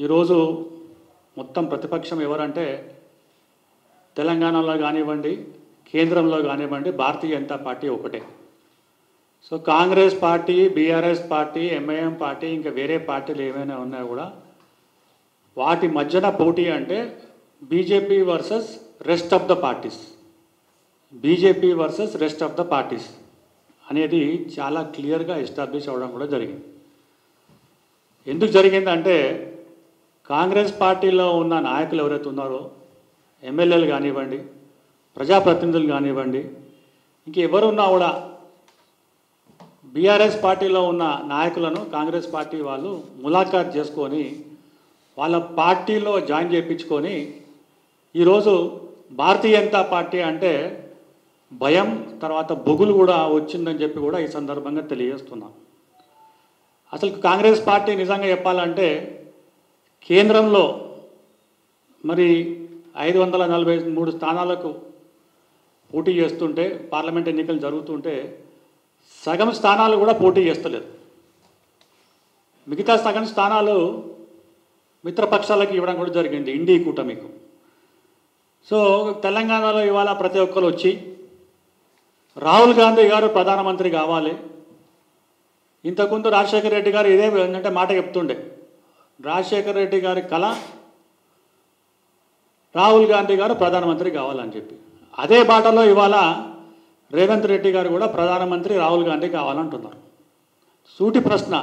ఈరోజు మొత్తం ప్రతిపక్షం ఎవరంటే తెలంగాణలో కానివ్వండి, కేంద్రంలో కానివ్వండి, భారతీయ జనతా పార్టీ ఒకటే. So Congress party, BRS party, MIM party, ఇంకా వేరే పార్టీలు ఏమైనా ఉన్నా కూడా వాటి మధ్యన పోటీ అంటే BJP versus rest of the parties, BJP versus rest of the parties అనేది చాలా క్లియర్గా ఎస్టాబ్లిష్ అవ్వడం కూడా జరిగింది. ఎందుకు జరిగిందంటే కాంగ్రెస్ పార్టీలో ఉన్న నాయకులు ఎవరైతే ఉన్నారో, ఎమ్మెల్యేలు కానివ్వండి, ప్రజాప్రతినిధులు కానివ్వండి, ఇంకెవరున్నా కూడా బీఆర్ఎస్ పార్టీలో ఉన్న నాయకులను కాంగ్రెస్ పార్టీ వాళ్ళు ములాఖాత్ చేసుకొని వాళ్ళ పార్టీలో జాయిన్ చేయించుకొని ఈరోజు భారతీయ జనతా పార్టీ అంటే భయం, తర్వాత బొగులు కూడా వచ్చిందని చెప్పి కూడా ఈ సందర్భంగా తెలియజేస్తున్నాం. అసలు కాంగ్రెస్ పార్టీ నిజంగా చెప్పాలంటే కేంద్రంలో మరి 543 స్థానాలకు పోటీ చేస్తుంటే, పార్లమెంట్ ఎన్నికలు జరుగుతుంటే సగం స్థానాలు కూడా పోటీ చేస్తలేదు. మిగతా సగం స్థానాలు మిత్రపక్షాలకు ఇవ్వడం కూడా జరిగింది, ఇండి కూటమికు. సో తెలంగాణలో ఇవాళ ప్రతి ఒక్కరు వచ్చి రాహుల్ గాంధీ గారు ప్రధానమంత్రి కావాలి. ఇంతకుముందు రాజశేఖర రెడ్డి గారు ఇదే ఏంటంటే మాట చెప్తుండే, రాజశేఖర రెడ్డి గారి కళ రాహుల్ గాంధీ గారు ప్రధానమంత్రి కావాలని చెప్పి, అదే బాటలో ఇవాళ రేవంత్ రెడ్డి గారు కూడా ప్రధానమంత్రి రాహుల్ గాంధీ కావాలంటున్నారు. సూటి ప్రశ్న,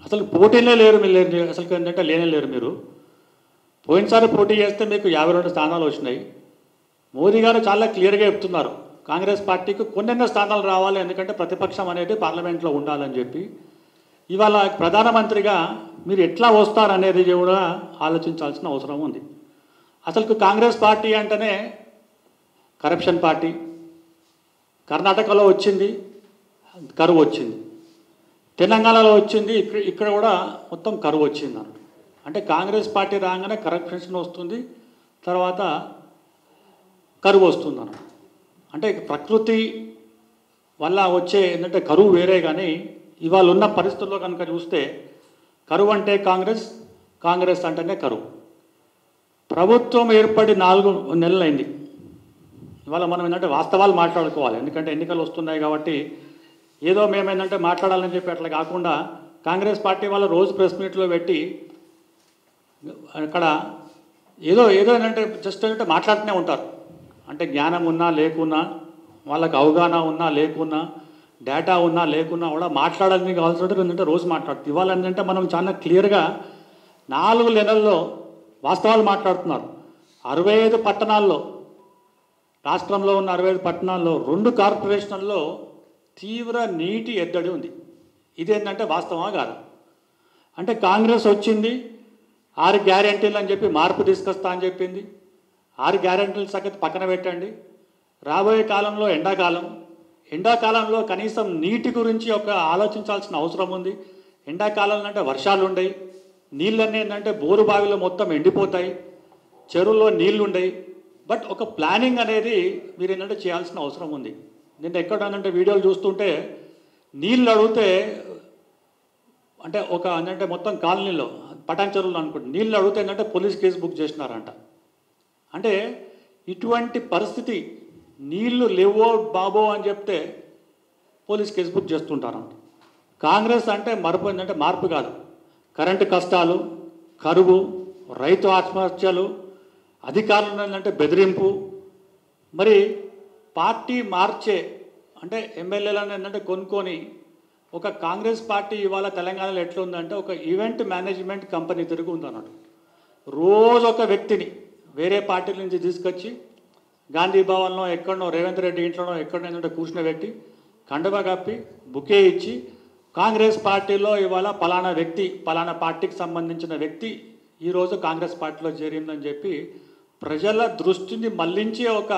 అసలు పోటీలే లేరు మీరు, అసలు ఏంటంటే లేనే లేరు మీరు. పోయినసారి పోటీ చేస్తే మీకు 52 స్థానాలు వచ్చినాయి. మోదీ గారు చాలా క్లియర్గా చెప్తున్నారు కాంగ్రెస్ పార్టీకి కొన్నెన్నో స్థానాలు రావాలి, ఎందుకంటే ప్రతిపక్షం అనేది పార్లమెంట్లో ఉండాలని చెప్పి. ఇవాళ ప్రధానమంత్రిగా మీరు ఎట్లా వస్తారనేది కూడా ఆలోచించాల్సిన అవసరం ఉంది. అసలు కాంగ్రెస్ పార్టీ అంటేనే కరప్షన్ పార్టీ. కర్ణాటకలో వచ్చింది, కరువు వచ్చింది. తెలంగాణలో వచ్చింది, ఇక్కడ కూడా మొత్తం కరువు వచ్చింది అన్నమాట. అంటే కాంగ్రెస్ పార్టీ రాగానే కరప్షన్ వస్తుంది, తర్వాత కరువు వస్తుంది అన్నమాట. అంటే ప్రకృతి వల్ల వచ్చే ఏంటంటే కరువు వేరే, కానీ ఇవాళ ఉన్న పరిస్థితుల్లో కనుక చూస్తే కరువు అంటే కాంగ్రెస్, కాంగ్రెస్ అంటేనే కరువు. ప్రభుత్వం ఏర్పడి 4 నెలలైంది. ఇవాళ మనం ఏంటంటే వాస్తవాలు మాట్లాడుకోవాలి, ఎందుకంటే ఎన్నికలు వస్తున్నాయి కాబట్టి ఏదో మేమేంటంటే మాట్లాడాలని చెప్పి అట్లా కాకుండా కాంగ్రెస్ పార్టీ వాళ్ళు రోజు ప్రెస్ మీట్లో పెట్టి అక్కడ ఏదో ఏంటంటే జస్ట్ ఏంటంటే మాట్లాడుతూనే ఉంటారు. అంటే జ్ఞానం ఉన్నా లేకున్నా, వాళ్ళకి అవగాహన ఉన్నా లేకున్నా, డేటా ఉన్నా లేకున్నా కూడా మాట్లాడాలని కావాల్సి ఏంటంటే రోజు మాట్లాడుతుంది. ఇవాళ ఏంటంటే మనం చాలా క్లియర్గా 4 నెలల్లో వాస్తవాలు మాట్లాడుతున్నారు. 65 పట్టణాల్లో, రాష్ట్రంలో ఉన్న 65 పట్టణాల్లో 2 కార్పొరేషన్లలో తీవ్ర నీటి ఎద్దడి ఉంది. ఇదేంటంటే వాస్తవమా కాదు? అంటే కాంగ్రెస్ వచ్చింది 6 గ్యారెంటీలు అని చెప్పి మార్పు తీసుకొస్తా అని చెప్పింది. 6 గ్యారెంటీల సంగతి పక్కన పెట్టండి. రాబోయే కాలంలో ఎండాకాలంలో కనీసం నీటి గురించి ఒక ఆలోచించాల్సిన అవసరం ఉంది. ఎండాకాలంలో అంటే వర్షాలు ఉండయి, నీళ్ళన్నీ ఏంటంటే బోరు బావిలో మొత్తం ఎండిపోతాయి, చెరువుల్లో నీళ్లు ఉండయి. బట్ ఒక ప్లానింగ్ అనేది మీరు ఏంటంటే చేయాల్సిన అవసరం ఉంది. నేను ఎక్కడంటే వీడియోలు చూస్తుంటే నీళ్ళు అడిగితే అంటే ఒక ఏంటంటే మొత్తం కాలనీలో పటాన్ చెరువులు అనుకుంటే నీళ్ళు అడిగితే ఏంటంటే పోలీస్ కేసు బుక్ చేసినారంట. అంటే ఇటువంటి పరిస్థితి, నీళ్లు లేవో బాబో అని చెప్తే పోలీస్ కేసు బుక్ చేస్తుంటారంట. కాంగ్రెస్ అంటే ఏంటంటే మార్పు కాదు, కరెంటు కష్టాలు, కరువు, రైతు ఆత్మహత్యలు, అధికారులు ఏంటంటే బెదిరింపు, మరి పార్టీ మార్చే అంటే ఎమ్మెల్యేలను ఏంటంటే కొనుక్కొని ఒక కాంగ్రెస్ పార్టీ ఇవాళ తెలంగాణలో ఎట్లా ఉందంటే ఒక ఈవెంట్ మేనేజ్మెంట్ కంపెనీ తిరిగి ఉందన్నట్టు. రోజు ఒక వ్యక్తిని వేరే పార్టీల నుంచి తీసుకొచ్చి గాంధీ భవన్లో ఎక్కడనో, రేవంత్ రెడ్డి ఇంట్లోనో ఎక్కడో ఏంటంటే కూర్చునబెట్టి కండువా కప్పి బుకే ఇచ్చి కాంగ్రెస్ పార్టీలో ఇవాళ పలానా వ్యక్తి, పలానా పార్టీకి సంబంధించిన వ్యక్తి ఈరోజు కాంగ్రెస్ పార్టీలో చేరిందని చెప్పి ప్రజల దృష్టిని మళ్లించి ఒక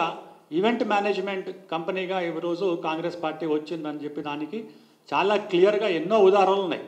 ఈవెంట్ మేనేజ్మెంట్ కంపెనీగా ఈరోజు కాంగ్రెస్ పార్టీ వచ్చిందని చెప్పి దానికి చాలా క్లియర్గా ఎన్నో ఉదాహరణలు ఉన్నాయి.